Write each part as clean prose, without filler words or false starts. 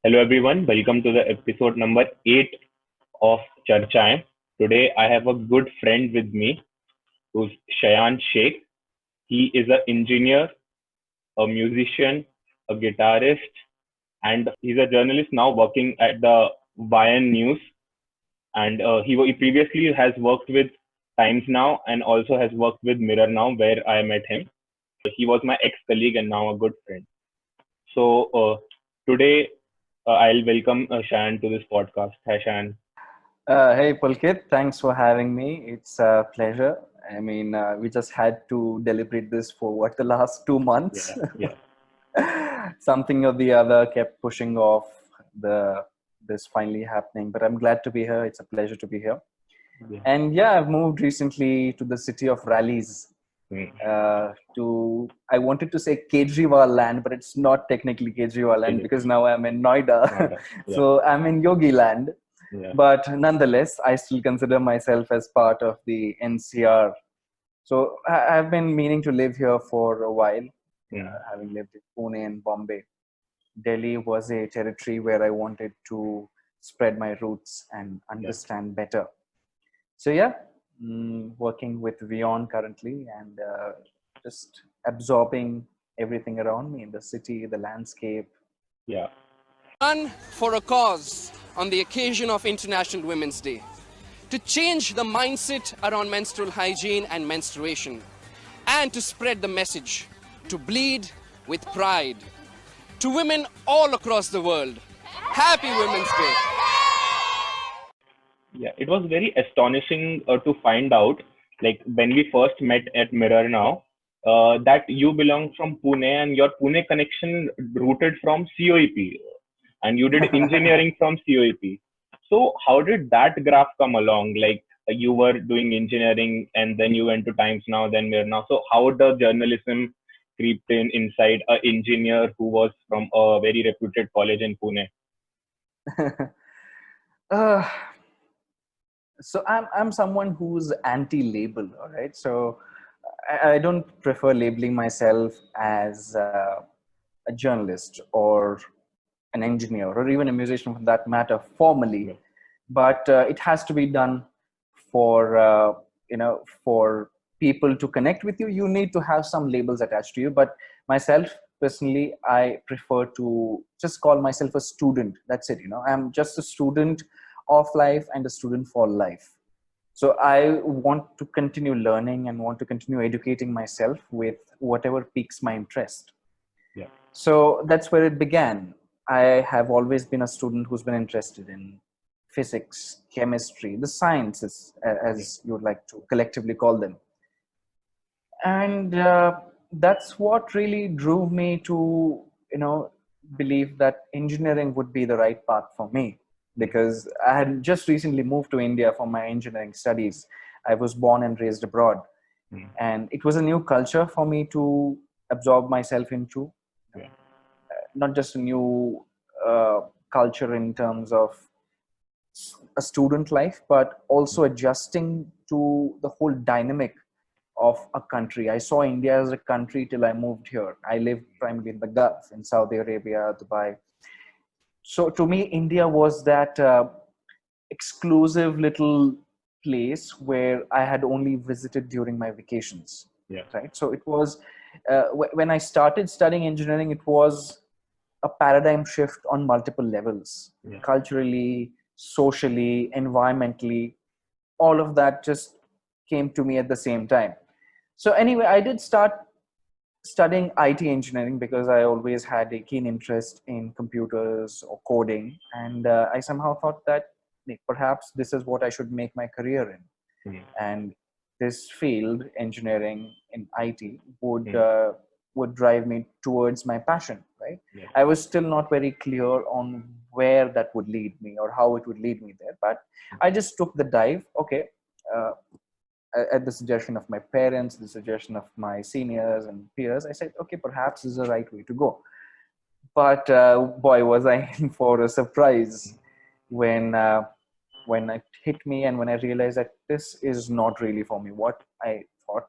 Hello everyone, welcome to the episode number 8 of CharCHAIiyen. Today I have a good friend with me who's Shaayaan Sheikh. He is an engineer, a musician, a guitarist, and he's a journalist now working at the WION News. And he previously has worked with Times Now and also has worked with Mirror Now, where I met him. He was my ex-colleague and now a good friend. So today I'll welcome Shayan to this podcast. Hi, Shayan. Hey Pulkit, thanks for having me. It's a pleasure. We just had to deliberate this for the last 2 months. Yeah, yeah, Something or the other kept pushing off the this finally happening. But I'm glad to be here. It's a pleasure to be here. yeah. And yeah, I've moved recently to the city of rallies. Mm, I wanted to say Kejriwal land, but it's not technically Kejriwal land okay, because now I'm in Noida. Noida. Yeah, So I'm in Yogi land. yeah, But nonetheless, I still consider myself as part of the NCR. So I've been meaning to live here for a while, mm, having lived in Pune and Bombay. Delhi was a territory where I wanted to spread my roots and yeah, understand better. So yeah, working with WION currently and just absorbing everything around me in the city, the landscape. yeah, Run for a cause on the occasion of International Women's Day to change the mindset around menstrual hygiene and menstruation and to spread the message to bleed with pride to women all across the world. Happy Women's Day. yeah. It was very astonishing to find out, like when we first met at Mirror Now, that you belong from Pune and your Pune connection rooted from COEP, and you did engineering from COEP. So how did that graph come along? Like you were doing engineering and then you went to Times Now, then Mirror Now. So how does journalism creeped in inside an engineer who was from a very reputed college in Pune? uh, so I'm someone who's anti-label, all right? So I don't prefer labeling myself as a journalist or an engineer or even a musician for that matter formally, Yeah, but it has to be done for for people to connect with you. You need to have some labels attached to you. But myself personally, I prefer to just call myself a student. That's it. I'm just a student of life and a student for life. So I want to continue learning and want to continue educating myself with whatever piques my interest. yeah, So that's where it began. I have always been a student who's been interested in physics, chemistry, the sciences, yeah, as you would like to collectively call them. And that's what really drove me to, believe that engineering would be the right path for me, mm, because I had just recently moved to India for my engineering studies. I was born and raised abroad, mm, and it was a new culture for me to absorb myself into, yeah, not just a new culture in terms of a student life, but also adjusting to the whole dynamic of a country. I saw India as a country till I moved here. I lived primarily in the Gulf, in Saudi Arabia, Dubai. So to me, India was that exclusive little place where I had only visited during my vacations, yeah, right? So it was, when I started studying engineering, it was a paradigm shift on multiple levels, yeah, culturally, socially, environmentally. All of that just came to me at the same time. So anyway, I did start studying IT engineering because I always had a keen interest in computers or coding, and I somehow thought that perhaps this is what I should make my career in. mm, And this field, engineering in IT, mm, would drive me towards my passion. Right? yeah, I was still not very clear on where that would lead me or how it would lead me there, but I just took the dive. Okay. Uh, at the suggestion of my parents, the suggestion of my seniors and peers, I said, okay, perhaps this is the right way to go. But boy, was I in for a surprise when it hit me and when I realized that this is not really for me. What I thought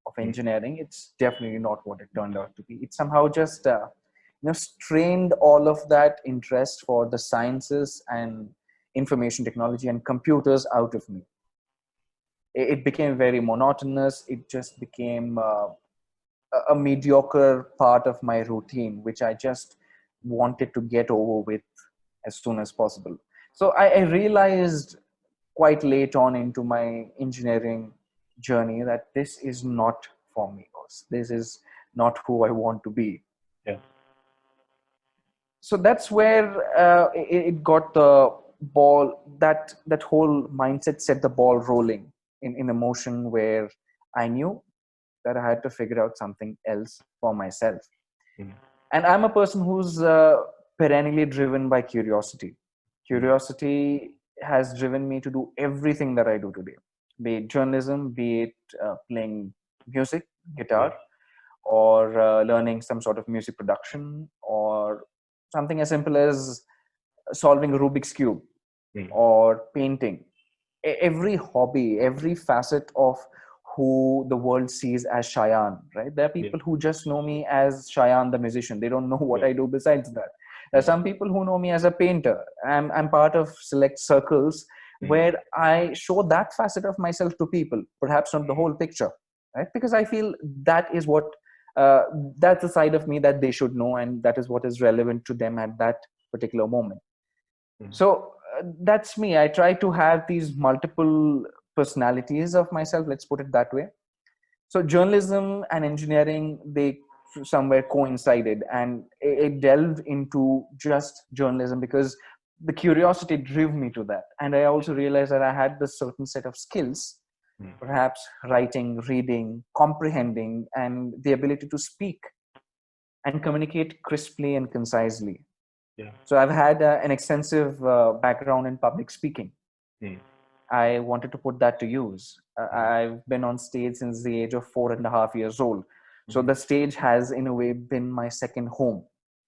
of mm, engineering, it's definitely not what it turned out to be. It somehow just strained all of that interest for the sciences and information technology and computers out of me. It became very monotonous. It just became a mediocre part of my routine, which I just wanted to get over with as soon as possible. So I realized quite late on into my engineering journey that this is not for me. This is not who I want to be. Yeah. So that's where it got the ball, that whole mindset set the ball rolling in a motion where I knew that I had to figure out something else for myself. Mm. And I'm a person who's perennially driven by curiosity. Curiosity has driven me to do everything that I do today, be it journalism, be it playing music, Yeah. guitar, or learning some sort of music production, or something as simple as solving a Rubik's Cube Mm. or painting. Every hobby, every facet of who the world sees as Shaayaan, right? There are Yeah. people who just know me as Shaayaan the musician. They don't know what Yeah. I do besides that. There are some people who know me as a painter. I'm part of select circles Mm. where I show that facet of myself to people, perhaps not the whole picture, right? Because I feel that is what, uh, that's the side of me that they should know, and that is what is relevant to them at that particular moment. Mm. So that's me. I try to have these multiple personalities of myself, let's put it that way. So journalism and engineering, they somewhere coincided, and it delved into just journalism because the curiosity drove me to that. And I also realized that I had this certain set of skills, Mm. perhaps writing, reading, comprehending, and the ability to speak and communicate crisply and concisely. Yeah. So I've had an extensive background in public speaking. Mm. I wanted to put that to use. Mm. I've been on stage since the age of 4.5 years old. So Mm. the stage has, in a way, been my second home.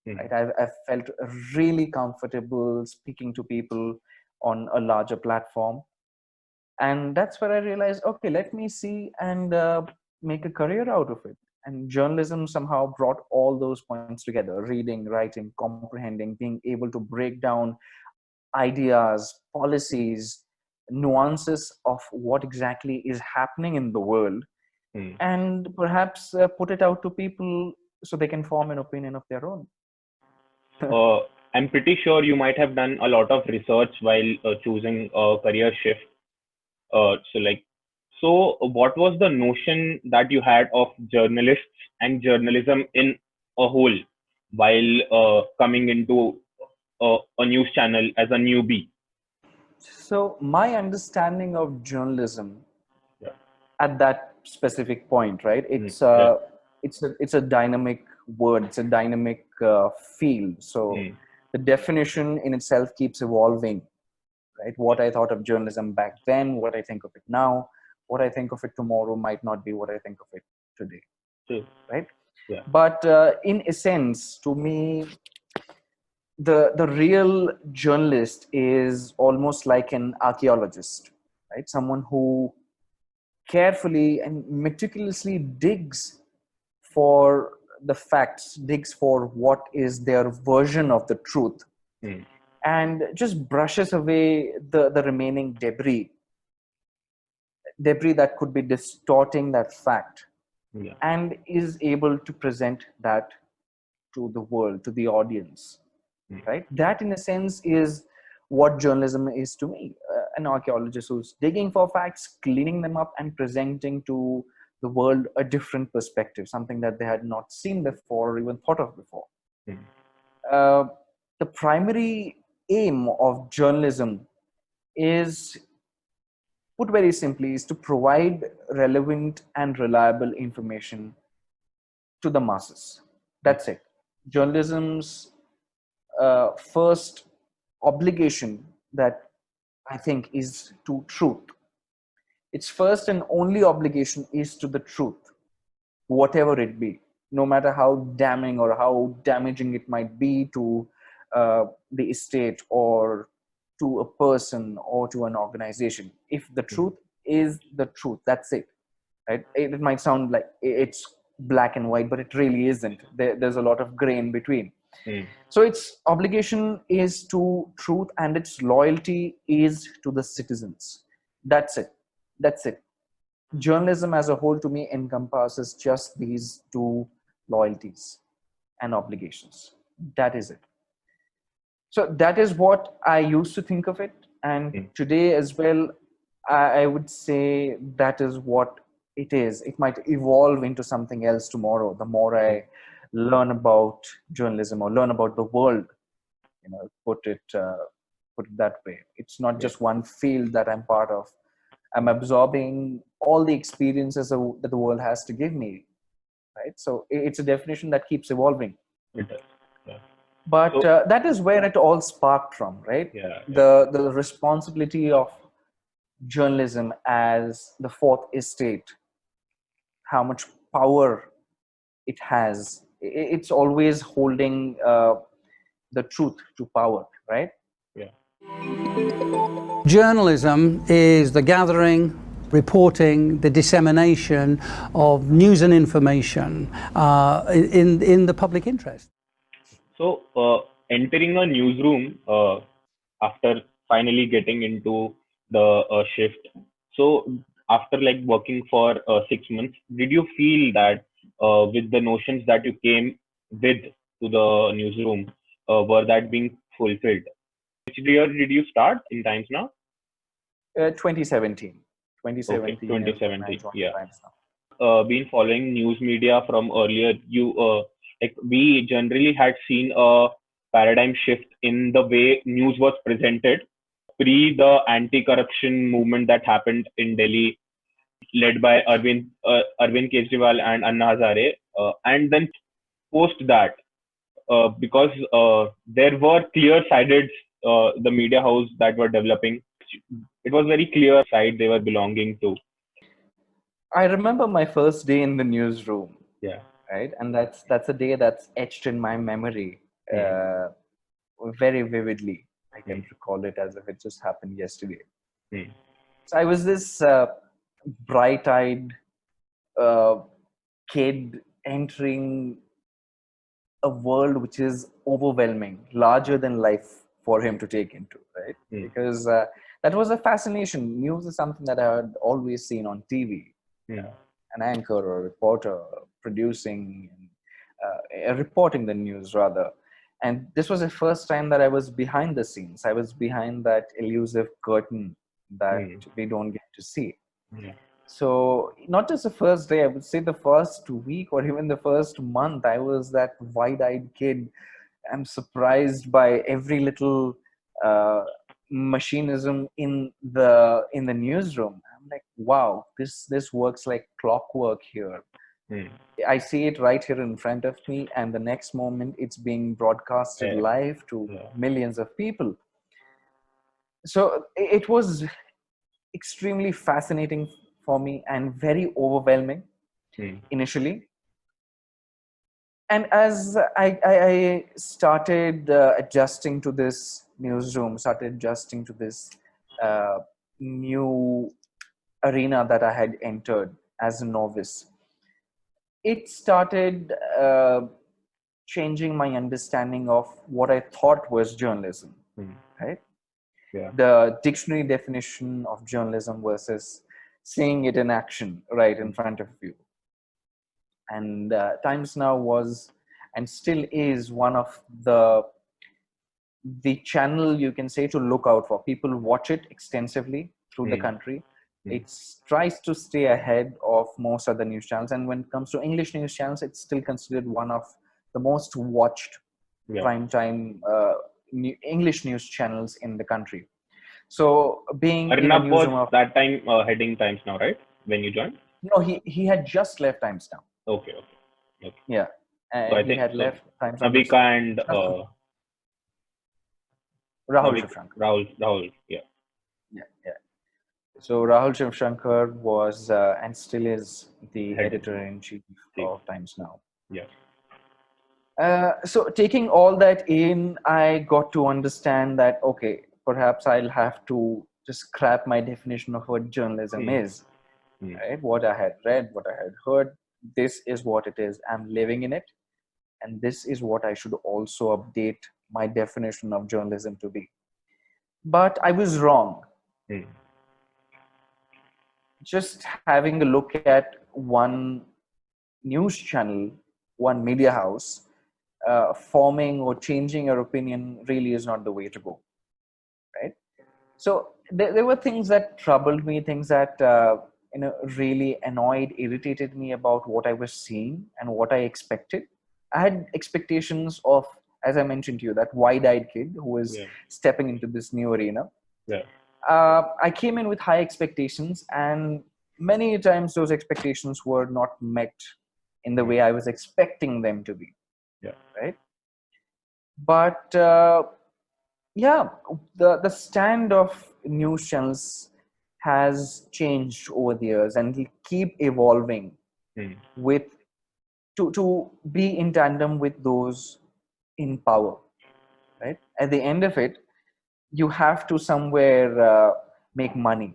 Mm. Right? I've felt really comfortable speaking to people on a larger platform. And that's where I realized, okay, let me see and make a career out of it. And journalism somehow brought all those points together: reading, writing, comprehending, being able to break down ideas, policies, nuances of what exactly is happening in the world, Mm. and perhaps put it out to people so they can form an opinion of their own. Uh, I'm pretty sure you might have done a lot of research while choosing a career shift. So what was the notion that you had of journalists and journalism in a whole while coming into a news channel as a newbie? So, my understanding of journalism Yeah. at that specific point, right? Mm. Yeah. It's a dynamic word. It's a dynamic field. So Mm. the definition in itself keeps evolving, right? What I thought of journalism back then, what I think of it now, what I think of it tomorrow might not be what I think of it today, So, right? yeah. But in essence, to me, the real journalist is almost like an archaeologist, right? Someone who carefully and meticulously digs for the facts, digs for what is their version of the truth, Mm. and just brushes away the remaining debris that could be distorting that fact, Yeah. and is able to present that to the world, to the audience, Mm. right? That, in a sense, is what journalism is to me. An archaeologist who's digging for facts, cleaning them up, and presenting to the world a different perspective, something that they had not seen before or even thought of before. Mm. Uh, the primary aim of journalism is, put very simply, is to provide relevant and reliable information to the masses. Mm. That's it. Journalism's first obligation, that I think, is to truth. Its first and only obligation is to the truth, whatever it be, no matter how damning or how damaging it might be to the estate or to a person or to an organization. If the Mm. truth is the truth, that's it. Right? It might sound like it's black and white, but it really isn't. There's a lot of gray in between. Hmm. So its obligation is to truth and its loyalty is to the citizens. That's it. That's it. Journalism as a whole to me encompasses just these two loyalties and obligations. That is it. So that is what I used to think of it. And Hmm. today as well, I would say that is what it is. It might evolve into something else tomorrow. The more Hmm. I learn about journalism or learn about the world, put it that way. It's not Yeah. just one field that I'm part of. I'm absorbing all the experiences that the world has to give me, right? So it's a definition that keeps evolving. It does. Yeah. But So that is where it all sparked from, right? yeah. Yeah. The responsibility of journalism as the fourth estate, how much power it has. It's always holding the truth to power, right? Yeah. Journalism is the gathering, reporting, the dissemination of news and information in the public interest. So, entering a newsroom after finally getting into the shift. So, after like working for 6 months, did you feel that with the notions that you came with to the newsroom, were that being fulfilled? Which year did you start in Times Now? 2017. Okay, 2017 is when I 2017. joined Yeah. Times Now. Been following news media from earlier, you like we generally had seen a paradigm shift in the way news was presented pre the anti-corruption movement that happened in Delhi, led by Arvind Kejriwal and Anna Hazare, and then post that, because there were clear-sided the media house that were developing. It was very clear side they were belonging to. I remember my first day in the newsroom, Yeah. right? And that's a day that's etched in my memory Hmm. very vividly. I Hmm. can recall it as if it just happened yesterday. Hmm. So I was this bright-eyed uh, kid entering a world which is overwhelming, larger than life for him to take into, right? Hmm. Because that was a fascination. News is something that I had always seen on TV, Yeah. an anchor or a reporter producing, reporting the news rather. And this was the first time that I was behind the scenes. I was behind that elusive curtain that Hmm. we don't get to see. Yeah. So not just the first day, I would say the first week or even the first month, I was that wide-eyed kid. I'm surprised by every little uh, machinism in the newsroom. I'm like, wow, this works like clockwork here. Hmm. I see it right here in front of me, and the next moment it's being broadcasted Yeah. live to Yeah. millions of people. So it was extremely fascinating for me and very overwhelming Hmm. initially. And as I started adjusting to this newsroom, started adjusting to this uh, new arena that I had entered as a novice, it started changing my understanding of what I thought was journalism, Hmm. right? Yeah. The dictionary definition of journalism versus seeing it in action right in Hmm. front of you. And Times Now was and still is one of the channel you can say to look out for. People watch it extensively through the Hmm. country. Hmm. It tries to stay ahead of most other news channels, and when it comes to English news channels, it's still considered one of the most watched Yeah. prime time English news channels in the country. So being in a Arnab was newsroom of that time heading Times Now, right? When you joined? no, he had just left Times Now. Okay. Okay. Okay. Yeah, So I he think had so. left Times Now Navika and just Rahul Navik Shivshankar. Rahul. Yeah. Yeah, yeah. So Rahul Shivshankar was and still is the Head. editor-in-chief See. of Times Now. Yeah. So taking all that in, I got to understand that, okay, perhaps I'll have to just scrap my definition of what journalism Hmm. is, Hmm. right? What I had read, what I had heard, this is what it is. I'm living in it. and this is what I should also update my definition of journalism to be. But I was wrong. Mm. Just having a look at one news channel, one media house, forming or changing your opinion really is not the way to go, right? So there were things that troubled me, things that really annoyed, irritated me about what I was seeing and what I expected. I had expectations of, as I mentioned to you, that wide-eyed kid who was Yeah. stepping into this new arena. Yeah. I came in with high expectations, and many times those expectations were not met in the way I was expecting them to be. Yeah. Right? But yeah, the stand of news channels has changed over the years, and will keep evolving Mm. with to be in tandem with those in power. Right? At the end of it, you have to somewhere make money.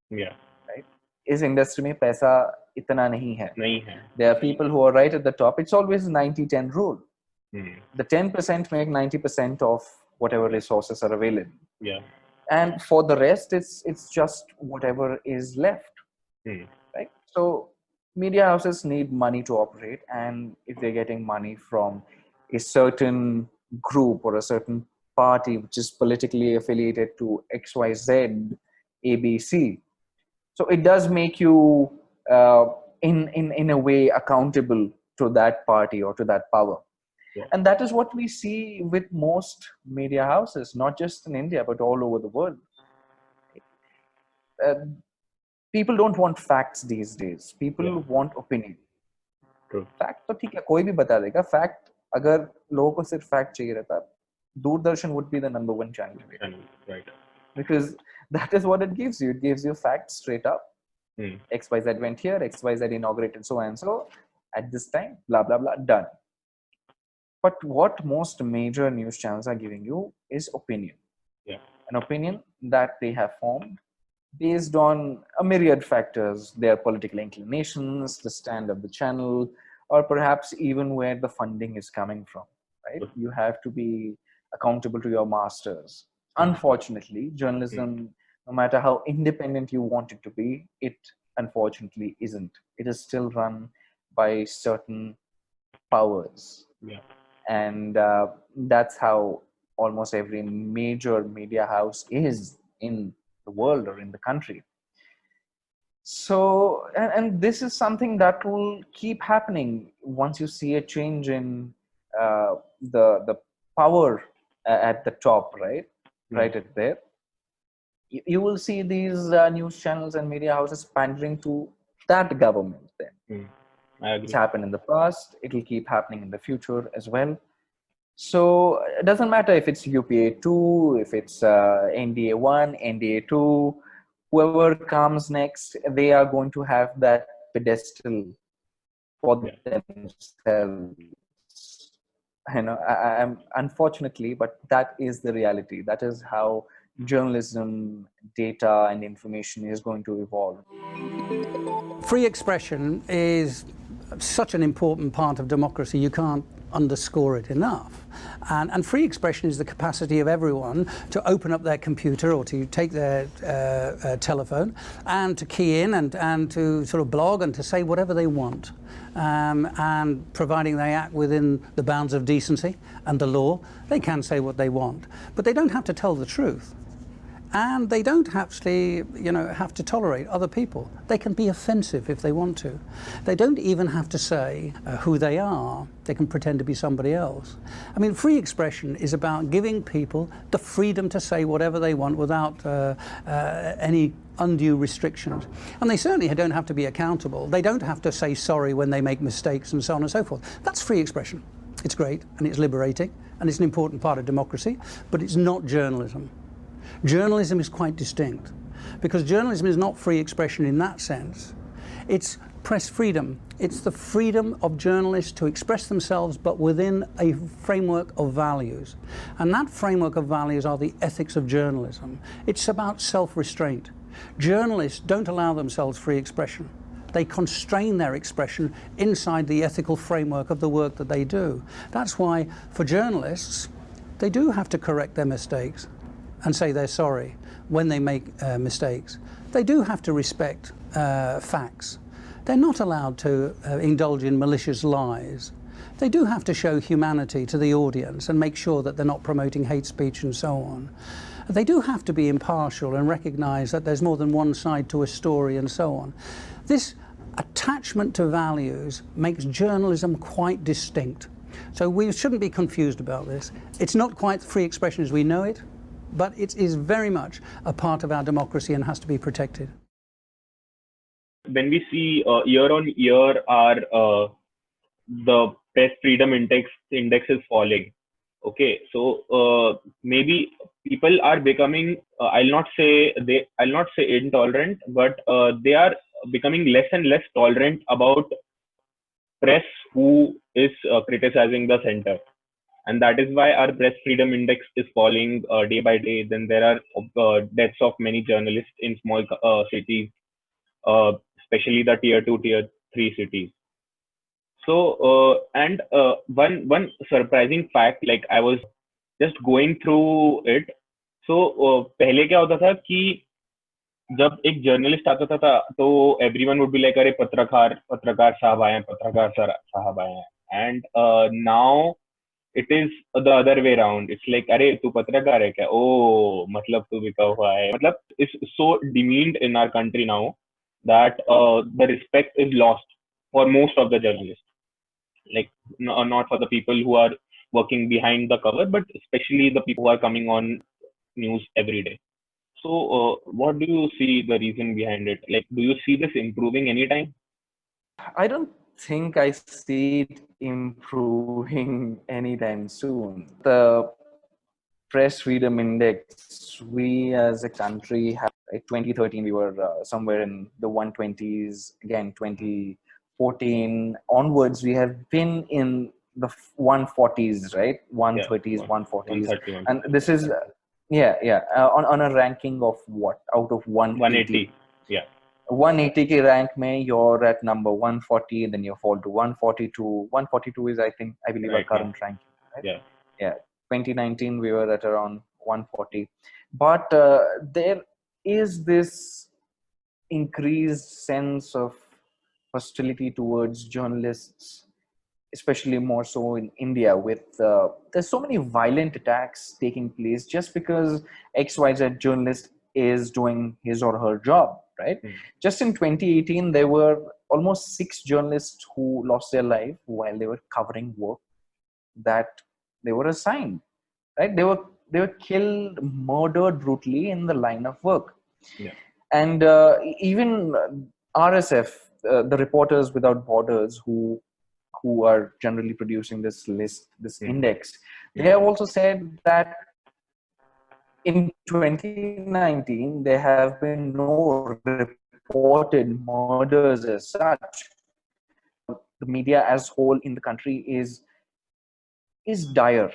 Yeah. Right? इस industry में पैसा इतना नहीं है. नहीं है. There are people who are right at the top. It's always a 90-10 rule. Mm. The 10% make 90% of whatever resources are available. Yeah. And for the rest, it's just whatever is left. Mm. Right? So media houses need money to operate, and if they're getting money from a certain group or a certain party which is politically affiliated to XYZ, ABC, so it does make you in a way accountable to that party or to that power. Yeah. And that is what we see with most media houses, not just in India but all over the world. People don't want facts these days. People Yeah. want opinion. True. Fact तो ठीक है, कोई भी बता देगा. Fact, अगर लोगों को सिर्फ fact चाहिए रहता, Doordarshan would be the #1 channel today. Channel. Right. Because that is what it gives you. It gives you facts straight up. Mm. XYZ went here, XYZ inaugurated so and so at this time, blah blah blah, done. But what most major news channels are giving you is opinion. Yeah. An opinion that they have formed based on a myriad factors, their political inclinations, the stand of the channel, or perhaps even where the funding is coming from. Right? You have to be accountable to your masters. Unfortunately, journalism, no matter how independent you want it to be, it unfortunately isn't. It is still run by certain powers. Yeah. And that's how almost every major media house is in the world or in the country. So, and this is something that will keep happening once you see a change in the power at the top, right? Right at there. You will see these news channels and media houses pandering to that government then. I agree. It's happened in the past. It will keep happening in the future as well. So it doesn't matter if it's UPA 2, if it's NDA 1, NDA 2, whoever comes next, they are going to have that pedestal for themselves. You know, I'm unfortunately, but that is the reality. That is how journalism, data, and information is going to evolve. Free expression is such an important part of democracy. You can't underscore it enough. And free expression is the capacity of everyone to open up their computer or to take their telephone and to key in and to sort of blog and to say whatever they want. And providing they act within the bounds of decency and the law, they can say what they want. But they don't have to tell the truth. And they don't actually, have to tolerate other people. They can be offensive if they want to. They don't even have to say who they are. They can pretend to be somebody else. I mean, free expression is about giving people the freedom to say whatever they want without any undue restrictions. And they certainly don't have to be accountable. They don't have to say sorry when they make mistakes and so on and so forth. That's free expression. It's great and it's liberating and it's an important part of democracy, but it's not journalism. Journalism is quite distinct, because journalism is not free expression in that sense. It's press freedom. It's the freedom of journalists to express themselves, but within a framework of values. And that framework of values are the ethics of journalism. It's about self-restraint. Journalists don't allow themselves free expression. They constrain their expression inside the ethical framework of the work that they do. That's why, for journalists, they do have to correct their mistakes and say they're sorry when they make mistakes. They do have to respect facts. They're not allowed to indulge in malicious lies. They do have to show humanity to the audience and make sure that they're not promoting hate speech and so on. They do have to be impartial and recognize that there's more than one side to a story and so on. This attachment to values makes journalism quite distinct. So we shouldn't be confused about this. It's not quite free expression as we know it, but it is very much a part of our democracy and has to be protected. When we see year on year the press freedom index is falling. Okay, so maybe people are becoming I'll not say intolerant, but they are becoming less and less tolerant about press who is criticizing the center, and that is why our press freedom index is falling day by day. Then there are deaths of many journalists in small cities, especially the tier 2 tier 3 cities. So and one surprising fact, like I was just going through it. So पहले क्या होता था कि जब एक journalist आता था तो एवरीवन वुड बी लाइक अरे पत्रकार साहब आए हैं, पत्रकार साहब आए हैं. And now it is the other way around. It's like, अरे तू पत्रकार है क्या? ओ मतलब तू बिका हुआ है. मतलब it's so demeaned in our country now that the respect is lost for most of the journalists. Like not for the people who are working behind the cover, but especially the people who are coming on news every day. So what do you see the reason behind it? Like, do you see this improving anytime? I don't think I see it improving anytime soon. The press freedom index, we as a country have, 2013 we were somewhere in the 120s. Again, 2014 onwards we have been in the 140s, right? 130s, Yeah, 140s. 130, And this is on a ranking of what out of 180. 180. Yeah. 180 rank mein, you're at number 140, then you fall to 142. 142 is, I believe, Right our current now. ranking. Right? Yeah. Yeah. 2019 we were at around 140, but there is this increased sense of hostility towards journalists, especially more so in India, with there's so many violent attacks taking place just because XYZ journalist is doing his or her job, right? Just in 2018, there were almost 6 journalists who lost their life while they were covering work that they were assigned, right? They were killed, murdered brutally in the line of work. Yeah. And even RSF, the Reporters Without Borders, who are generally producing this list, this index, they have also said that in 2019 there have been no reported murders as such. The media as whole in the country is dire,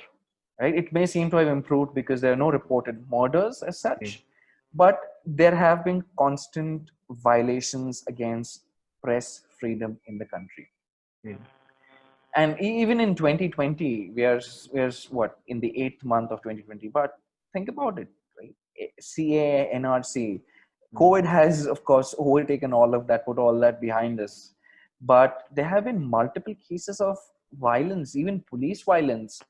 right? It may seem to have improved because there are no reported murders as such, but there have been constant violations against press freedom in the country. And even in 2020, we are what, in the 8th month of 2020, but think about it, right? CA, NRC, COVID has, of course, overtaken all of that, put all that behind us. But there have been multiple cases of violence, even police violence,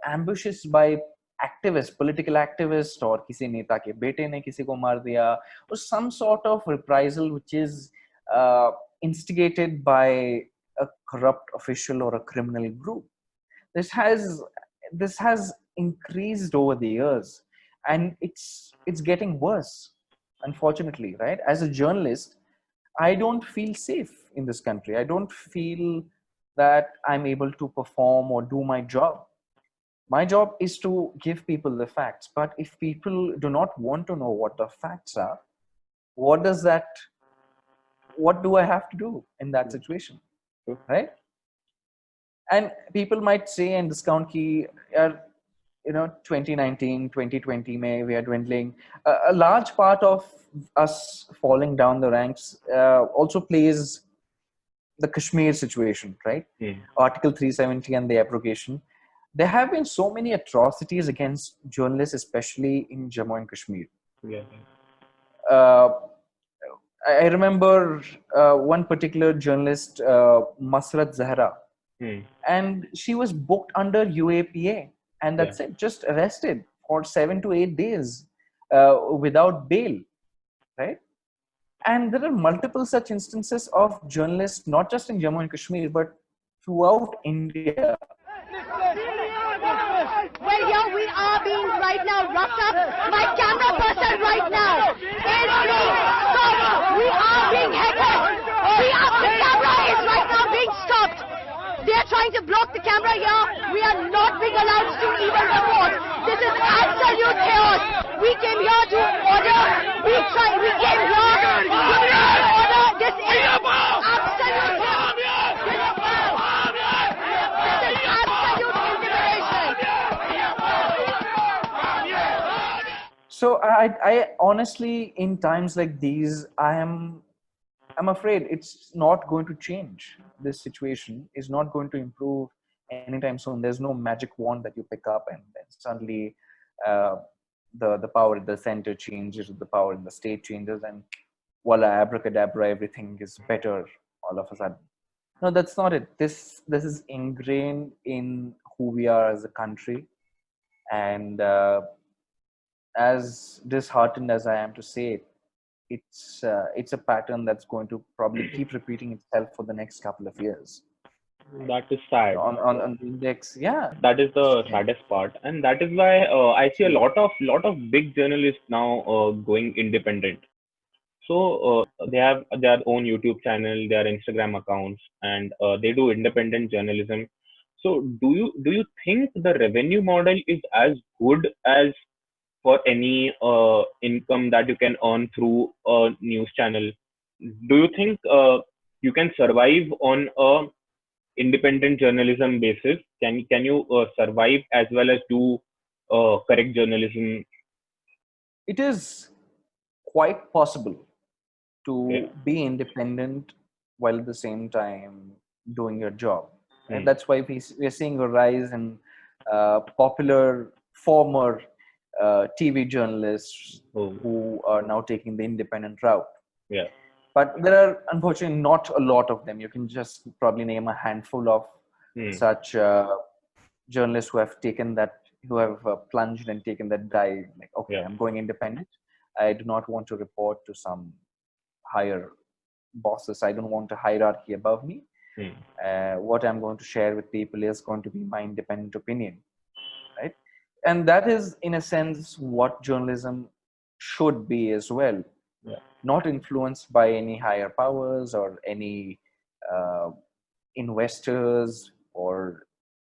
ambushes by activists, political activists, or kisi neta ke bete ne kisi ko maar diya, or some sort of reprisal which is instigated by a corrupt official or a criminal group. This has increased over the years, and it's getting worse, unfortunately, right? As a journalist, I don't feel safe in this country. I don't feel that I'm able to perform or do my job. My job is to give people the facts, but if people do not want to know what the facts are, what do I have to do in that situation? Right? And people might say and discount ki, 2019, 2020 may we are dwindling. A large part of us falling down the ranks also plays the Kashmir situation, right? Hmm. Article 370 and the abrogation. There have been so many atrocities against journalists, especially in Jammu and Kashmir. Yeah. Uh, I remember one particular journalist, Masrat Zahra, Hmm. and she was booked under UAPA, and Yeah. that's it, just arrested for 7 to 8 days without bail, right? And there are multiple such instances of journalists, not just in Jammu and Kashmir, but throughout India. Well, here we are being right now roughed up. My camera person right now is being stopped. We are being heckled. The camera is right now being stopped. They are trying to block the camera here. We are not being allowed to even report. This is absolute chaos. We came here to order. We came here to order. This is absolute chaos. This is absolute intimidation. So I honestly, in times like these, I'm afraid it's not going to change. This situation is not going to improve anytime soon. There's no magic wand that you pick up and then suddenly uh, the power at the center changes, the power in the state changes, and voila, abracadabra, everything is better all of a sudden. No, that's not it. This is ingrained in who we are as a country, and as disheartened as I am to say it, it's a pattern that's going to probably keep repeating itself for the next couple of years. That is sad. On the index, yeah. That is the saddest part, and that is why I see a lot of big journalists now going independent. So they have their own YouTube channel, their Instagram accounts, and they do independent journalism. So do you think the revenue model is as good as for any income that you can earn through a news channel? Do you think you can survive on a independent journalism basis? Can you survive as well as do correct journalism? It is quite possible Yeah. to be independent while at the same time doing your job. And Hmm. that's why we're seeing a rise in popular former TV journalists Oh, who are now taking the independent route. yeah. But there are unfortunately not a lot of them. You can just probably name a handful of Hmm. such journalists who have taken that, who have plunged and taken that dive. Like, okay, Yeah. I'm going independent. I do not want to report to some higher bosses. I don't want a hierarchy above me. Hmm. What I'm going to share with people is going to be my independent opinion, right? And that is, in a sense, what journalism should be as well. Yeah. Not influenced by any higher powers or any uh, investors or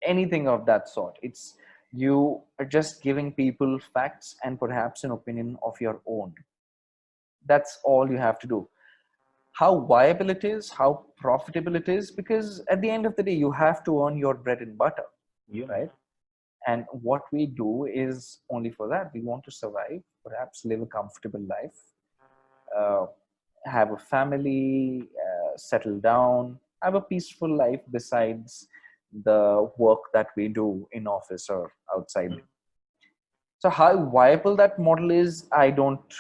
anything of that sort. It's, you are just giving people facts and perhaps an opinion of your own. That's all you have to do. How viable it is, how profitable it is, because at the end of the day, you have to earn your bread and butter, Yeah. right? And what we do is only for that. We want to survive, perhaps live a comfortable life, uh, have a family, settle down, have a peaceful life besides the work that we do in office or outside. So how viable that model is, I don't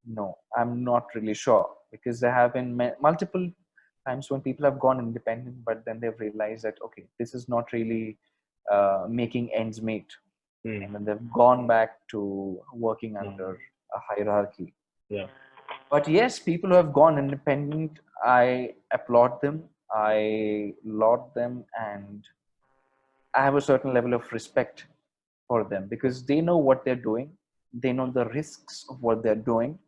know. I'm not really sure, because there have been multiple times when people have gone independent, but then they've realized that, okay, this is not really making ends meet, Hmm. and then they've gone back to working under a hierarchy. Yeah. But yes, people who have gone independent, I applaud them, I laud them, and I have a certain level of respect for them, because they know what they're doing, they know the risks of what they're doing,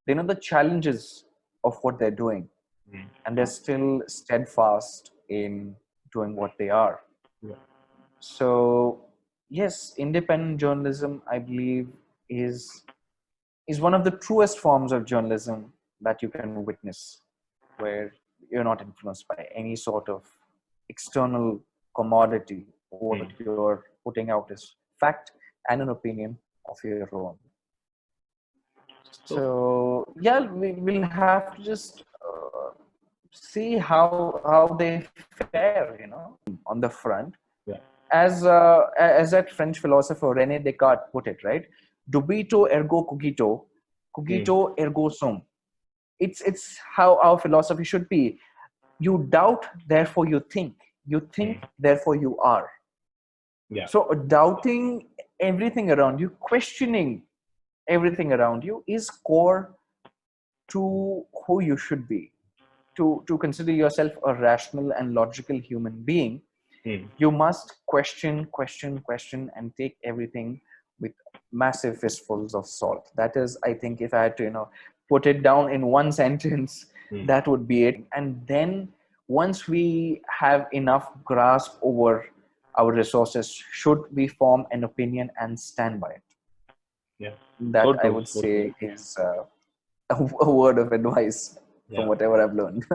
they know the challenges of what they're doing, Hmm. and they're still steadfast in doing what they are. Yeah. So yes, independent journalism, I believe, is one of the truest forms of journalism that you can witness, where you're not influenced by any sort of external commodity. What Hmm. you're putting out is fact and an opinion of your own. So yeah, we will have to just see how they fare, on the front. Yeah. As that French philosopher René Descartes put it, right? Dubito ergo cogito ergo sum. It's how our philosophy should be. You doubt, therefore you think. You think, therefore you are. Yeah. So doubting everything around you, questioning everything around you is core to who you should be. To consider yourself a rational and logical human being, you must question, and take everything with massive fistfuls of salt. That is, I think, if I had to, put it down in one sentence, that would be it. And then once we have enough grasp over our resources, should we form an opinion and stand by it? Yeah. That So true, I would so say is a word of advice from whatever I've learned.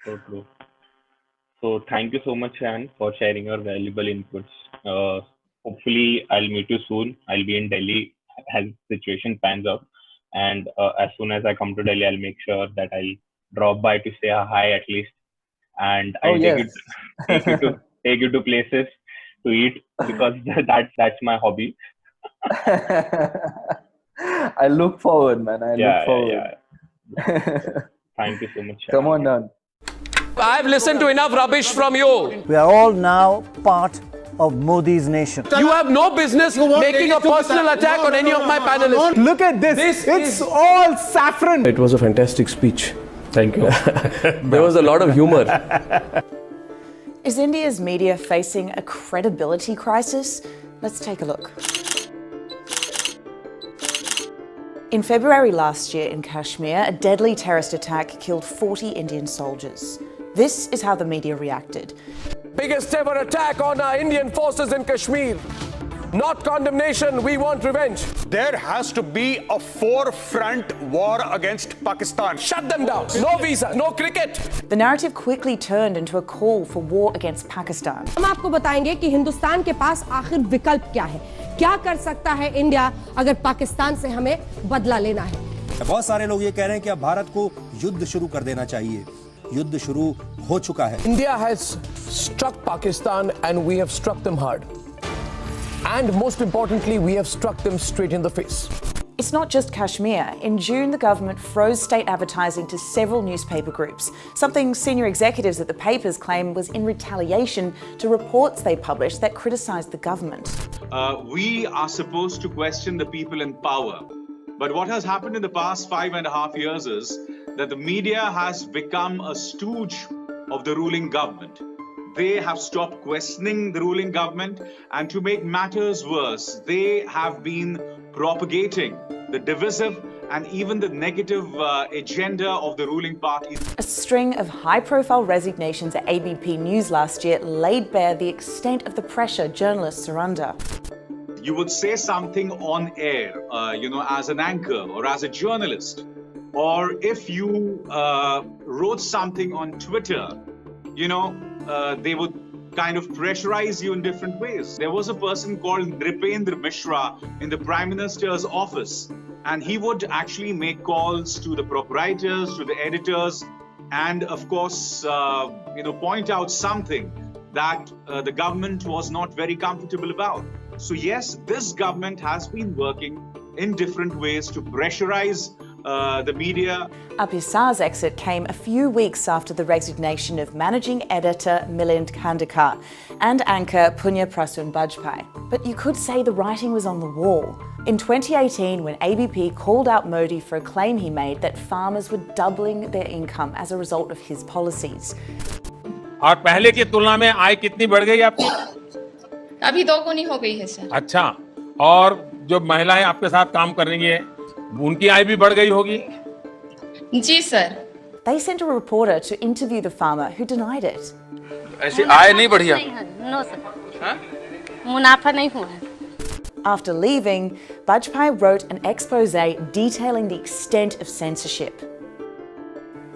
So true. So thank you so much, Shaayaan, for sharing your valuable inputs. Hopefully, I'll meet you soon. I'll be in Delhi as the situation pans out. And as soon as I come to Delhi, I'll make sure that I'll drop by to say a hi at least. And I'll yes. take you to places to eat because that's my hobby. I look forward, man. I look forward. Thank you so much, Shaayaan. Come on down. I've listened to enough rubbish from you. We are all now part of Modi's nation. You have no business making a personal attack on any of my panelists. Look at this. It's all saffron. It was a fantastic speech. Thank you. There was a lot of humor. Is India's media facing a credibility crisis? Let's take a look. In February last year in Kashmir, a deadly terrorist attack killed 40 Indian soldiers. This is how the media reacted. Biggest ever attack on our Indian forces in Kashmir. Not condemnation, we want revenge. There has to be a four-front war against Pakistan. Shut them down. No visa, no cricket. The narrative quickly turned into a call for war against Pakistan. हम आपको बताएंगे कि हिंदुस्तान के पास आखिर विकल्प क्या है, क्या कर सकता है इंडिया अगर पाकिस्तान से हमें बदला लेना है. बहुत सारे लोग ये कह रहे हैं कि अब भारत को युद्ध शुरू कर देना चाहिए. युद्ध शुरू हो चुका है. India has struck Pakistan and we have struck them hard. And most importantly, we have struck them straight in the face. It's not just Kashmir. In June, the government froze state advertising to several newspaper groups, something senior executives at the papers claim was in retaliation to reports they published that criticised the government. We are supposed to question the people in power. But what has happened in the past 5.5 years is that the media has become a stooge of the ruling government. They have stopped questioning the ruling government, and to make matters worse, they have been propagating the divisive and even the negative agenda of the ruling party. A string of high-profile resignations at ABP News last year laid bare the extent of the pressure journalists are under. You would say something on air, as an anchor or as a journalist, or if you wrote something on Twitter, they would kind of pressurize you in different ways. There was a person called Nripendra Mishra in the Prime Minister's office, and he would actually make calls to the proprietors, to the editors, and of course, point out something that the government was not very comfortable about. So yes, this government has been working in different ways to pressurize the media. Apisar's exit came a few weeks after the resignation of managing editor Milind Khandekar and anchor Punya Prasun Bajpai. But you could say the writing was on the wall. In 2018, when ABP called out Modi for a claim he made that farmers were doubling their income as a result of his policies. और पहले की तुलना में आय कितनी बढ़ गई आपकी? अभी 2 गुनी हो गई है सर. अच्छा, और जो महिलाएं आपके साथ काम कर रही हैं, उनकी आय भी बढ़ गई होगी? जी sir. They sent a reporter to interview the farmer who denied it. ऐसी आय नहीं बढ़ी है? No sir. मुनाफा नहीं हुआ है. After leaving, Bajpai wrote an expose detailing the extent of censorship.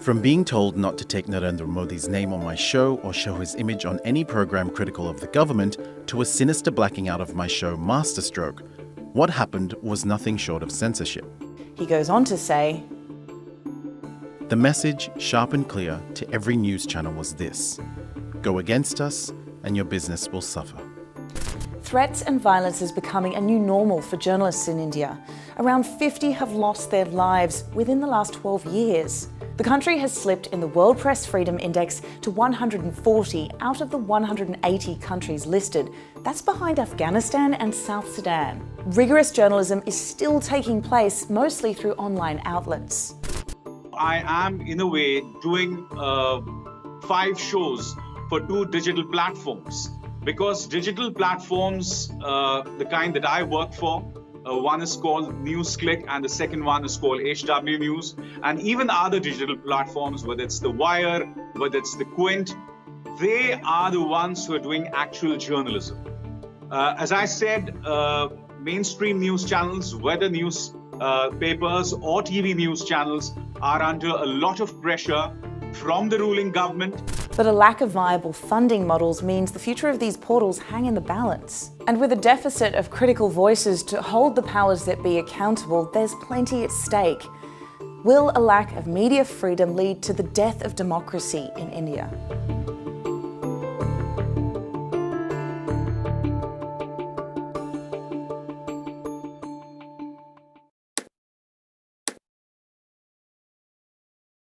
From being told not to take Narendra Modi's name on my show or show his image on any program critical of the government, to a sinister blacking out of my show Masterstroke, what happened was nothing short of censorship. He goes on to say, The message, sharp and clear, to every news channel was this: go against us and your business will suffer. threats and violence is becoming a new normal for journalists in India. Around 50 have lost their lives within the last 12 years. The country has slipped in the World Press Freedom Index to 140 out of the 180 countries listed. That's behind Afghanistan and South Sudan. Rigorous journalism is still taking place, mostly through online outlets. I am, in a way, doing 5 shows for 2 digital platforms, because digital platforms, the kind that I work for, one is called NewsClick and the second one is called HW News, and even other digital platforms, whether it's the Wire, whether it's the Quint, they are the ones who are doing actual journalism. As I said, mainstream news channels, whether news papers or TV news channels, are under a lot of pressure from the ruling government. But a lack of viable funding models means the future of these portals hang in the balance. And with a deficit of critical voices to hold the powers that be accountable, there's plenty at stake. Will a lack of media freedom lead to the death of democracy in India?